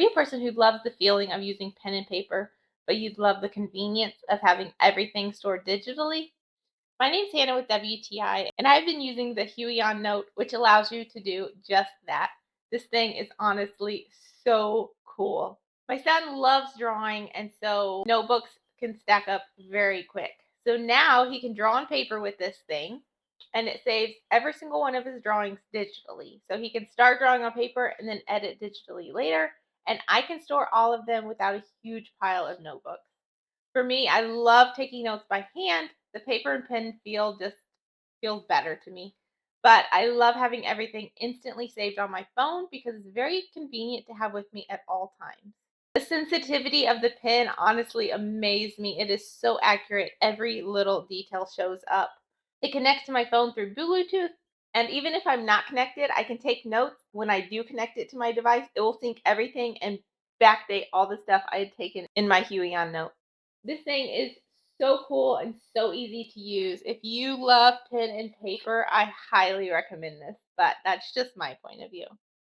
Are you a person who loves the feeling of using pen and paper, but you'd love the convenience of having everything stored digitally? My name's Hannah with WTI, and I've been using the Huion Note, which allows you to do just that. This thing is honestly so cool. My son loves drawing, and so notebooks can stack up very quick. So now he can draw on paper with this thing, and it saves every single one of his drawings digitally. So he can start drawing on paper and then edit digitally later, and I can store all of them without a huge pile of notebooks. For me, I love taking notes by hand. The paper and pen feel just feels better to me. But I love having everything instantly saved on my phone because it's very convenient to have with me at all times. The sensitivity of the pen honestly amazed me. It is so accurate. Every little detail shows up. It connects to my phone through Bluetooth, and even if I'm not connected, I can take notes. When I do connect it to my device, it will sync everything and backdate all the stuff I had taken in my Huion Note. This thing is so cool and so easy to use. If you love pen and paper, I highly recommend this, but that's just my point of view.